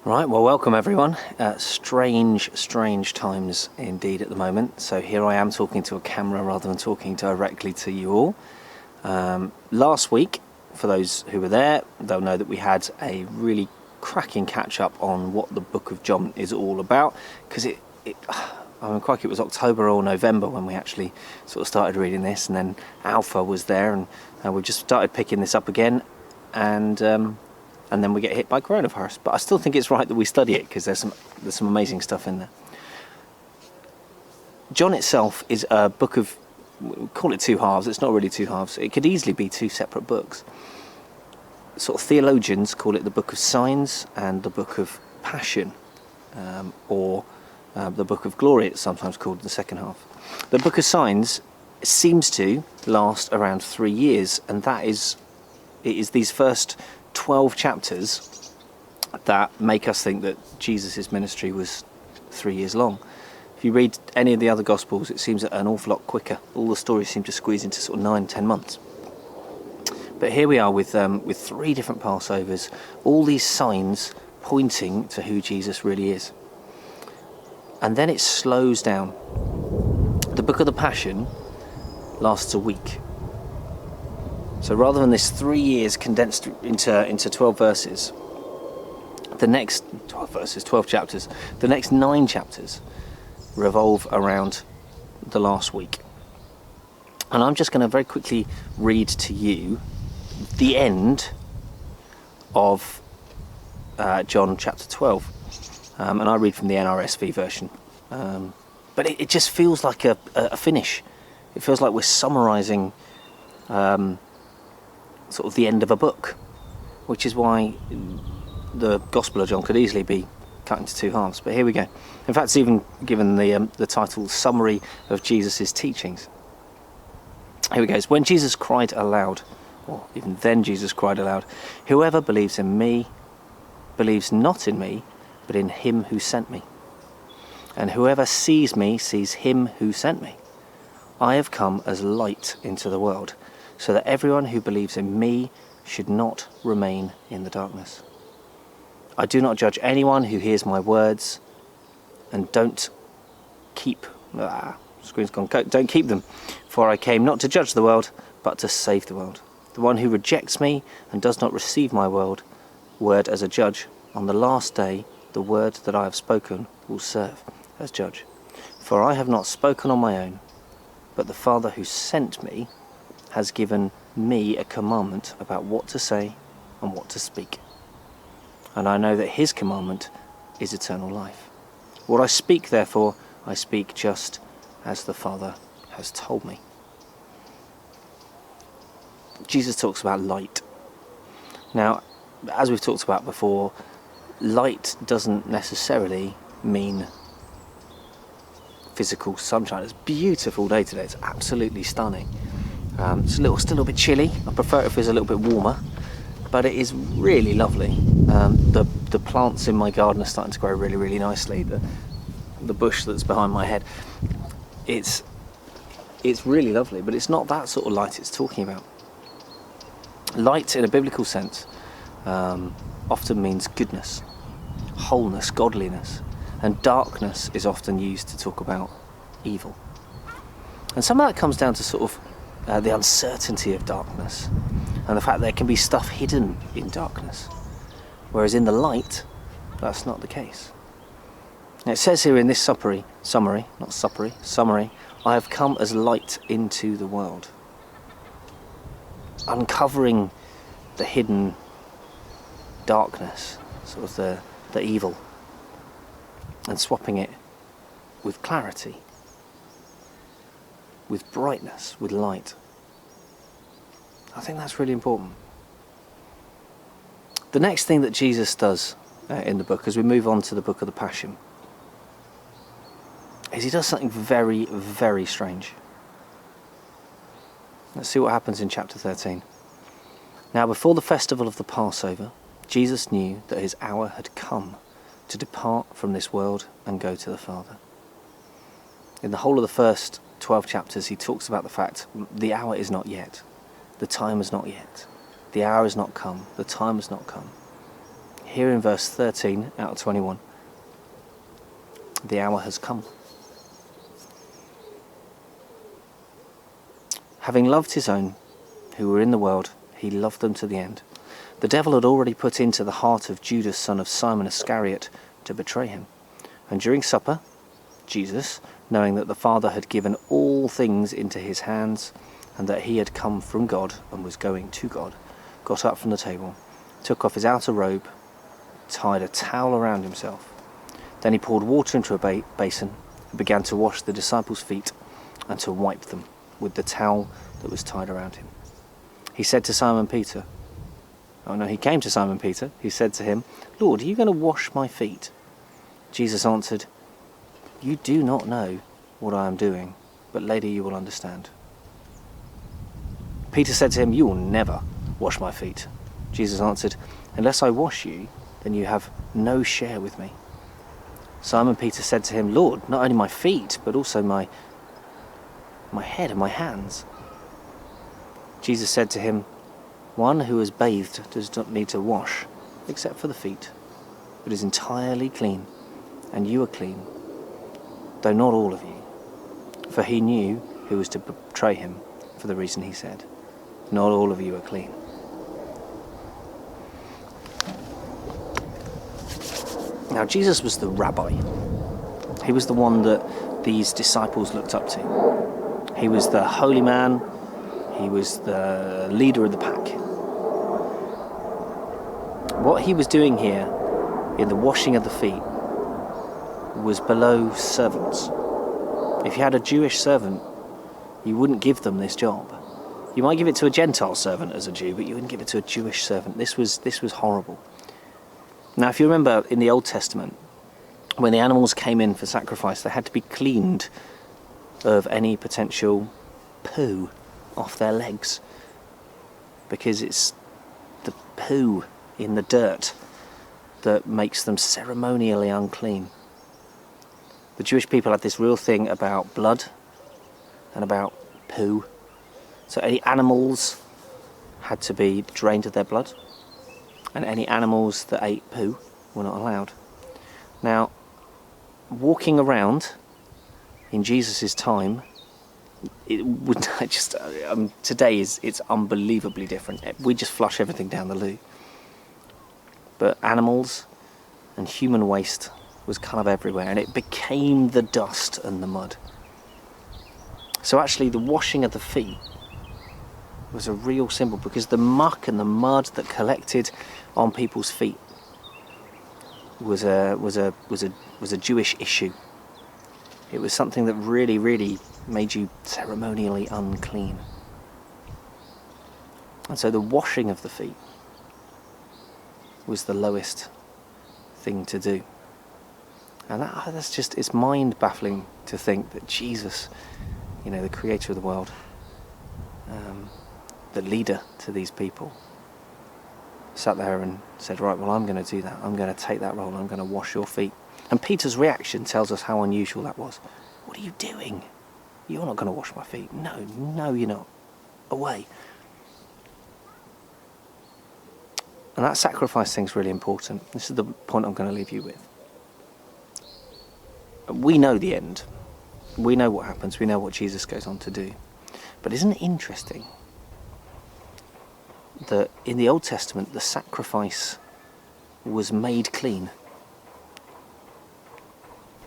Right, well, welcome everyone. Strange times indeed at the moment. So here I am talking to a camera rather than talking directly to you all. Last week, for those who were there, they'll know that we had a really cracking catch-up on what the book of John is all about, because I mean, crikey, it was October or November when we actually sort of started reading this, and then Alpha was there, and we just started picking this up again, and then we get hit by coronavirus. But I still think it's right that we study it, because there's some amazing stuff in there. John itself is a book of, we call it two halves. It's not really two halves. It could easily be two separate books. Sort of theologians call it the book of signs and the book of passion, or the book of glory, it's sometimes called the second half. The book of signs seems to last around 3 years, and it is these first 12 chapters that make us think that Jesus' ministry was 3 years long. If you read any of the other Gospels, it seems an awful lot quicker. All the stories seem to squeeze into sort of 9-10 months. But here we are with 3 different Passovers, all these signs pointing to who Jesus really is. And then it slows down. The book of the Passion lasts a week. So rather than this 3 years condensed into 12 verses, the next 12 chapters, the next 9 chapters revolve around the last week. And I'm just going to very quickly read to you the end of John chapter 12. And I read from the NRSV version. But it just feels like a finish. It feels like we're summarising sort of the end of a book, which is why the Gospel of John could easily be cut into 2 halves. But here we go. In fact, it's even given the title Summary of Jesus' Teachings. Here we go. It's when Jesus cried aloud, or even then Jesus cried aloud, "Whoever believes in me believes not in me, but in him who sent me. And whoever sees me sees him who sent me. I have come as light into the world, so that everyone who believes in me should not remain in the darkness. I do not judge anyone who hears my words and don't keep them, for I came not to judge the world, but to save the world. The one who rejects me and does not receive my word as a judge, on the last day the word that I have spoken will serve as judge. For I have not spoken on my own, but the Father who sent me has given me a commandment about what to say and what to speak. And I know that his commandment is eternal life. What I speak, therefore, I speak just as the Father has told me." Jesus talks about light. Now, as we've talked about before, light doesn't necessarily mean physical sunshine. It's a beautiful day today. It's absolutely stunning. It's still a little bit chilly. I prefer it if it's a little bit warmer, but it is really lovely. The plants in my garden are starting to grow really, really nicely. The bush that's behind my head, it's really lovely, but it's not that sort of light it's talking about. Light in a biblical sense often means goodness, wholeness, godliness, and darkness is often used to talk about evil. And some of that comes down to sort of the uncertainty of darkness and the fact there can be stuff hidden in darkness, whereas in the light that's not the case. Now it says here in this summary, I have come as light into the world, uncovering the hidden darkness, sort of the evil, and swapping it with clarity, with brightness, with light. I think that's really important. The next thing that Jesus does in the book, as we move on to the book of the Passion, is he does something very, very strange. Let's see what happens in chapter 13. Now, before the festival of the Passover, Jesus knew that his hour had come to depart from this world and go to the Father. In the whole of the first 12 chapters, he talks about the fact the hour is not yet. The time is not yet. The hour has not come. The time has not come. here in verse 13 out of 21, the hour has come. Having loved his own who were in the world, he loved them to the end. The devil had already put into the heart of Judas, son of Simon Iscariot, to betray him. And during supper, Jesus, knowing that the Father had given all things into his hands, and that he had come from God and was going to God, got up from the table, took off his outer robe, tied a towel around himself. Then he poured water into a basin and began to wash the disciples' feet and to wipe them with the towel that was tied around him. He said to Simon Peter, he came to Simon Peter. He said to him, "Lord, are you going to wash my feet?" Jesus answered, "You do not know what I am doing, but later you will understand." Peter said to him, "You will never wash my feet." Jesus answered, "Unless I wash you, then you have no share with me." Simon Peter said to him, "Lord, not only my feet, but also my head and my hands." Jesus said to him, "One who has bathed does not need to wash, except for the feet, but is entirely clean, and you are clean, though not all of you." For he knew who was to betray him, for the reason he said, "Not all of you are clean." Now Jesus was the rabbi. He was the one that these disciples looked up to. He was the holy man. He was the leader of the pack. What he was doing here in the washing of the feet was below servants. If you had a Jewish servant, you wouldn't give them this job. You might give it to a Gentile servant as a Jew, but you wouldn't give it to a Jewish servant. This was horrible. Now, if you remember in the Old Testament, when the animals came in for sacrifice, they had to be cleaned of any potential poo off their legs, because it's the poo in the dirt that makes them ceremonially unclean. The Jewish people had this real thing about blood and about poo. So any animals had to be drained of their blood, and any animals that ate poo were not allowed. Now, walking around in Jesus' time, it would just today it's unbelievably different. We just flush everything down the loo. But animals and human waste was kind of everywhere, and it became the dust and the mud. So actually the washing of the feet was a real symbol, because the muck and the mud that collected on people's feet was a Jewish issue. It was something that really, really made you ceremonially unclean. And so the washing of the feet was the lowest thing to do. And that's just, it's mind-baffling to think that Jesus, the creator of the world, the leader to these people, sat there and said, "Right, well, I'm going to do that. I'm going to take that role. I'm going to wash your feet." And Peter's reaction tells us how unusual that was. "What are you doing? You're not going to wash my feet." No, you're not. Away. And that sacrifice thing's really important. This is the point I'm going to leave you with. We know the end. We know what happens. We know what Jesus goes on to do. But isn't it interesting that in the Old Testament the sacrifice was made clean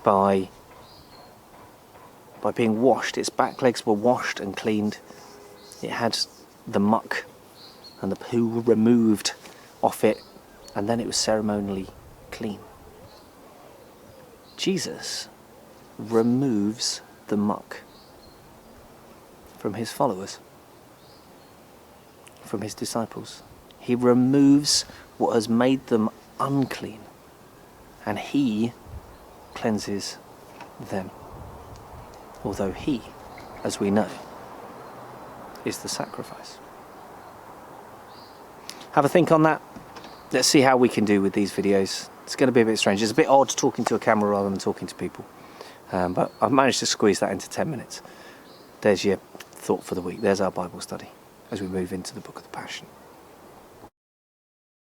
by being washed? Its back legs were washed and cleaned. It had the muck and the poo removed off it, and then it was ceremonially clean. Jesus removes the muck from his followers, from his disciples. He removes what has made them unclean, and he cleanses them. Although he, as we know, is the sacrifice. Have a think on that. Let's see how we can do with these videos. It's going to be a bit strange. It's a bit odd talking to a camera rather than talking to people. But I've managed to squeeze that into 10 minutes. There's your thought for the week. There's our Bible study as we move into the book of the Passion.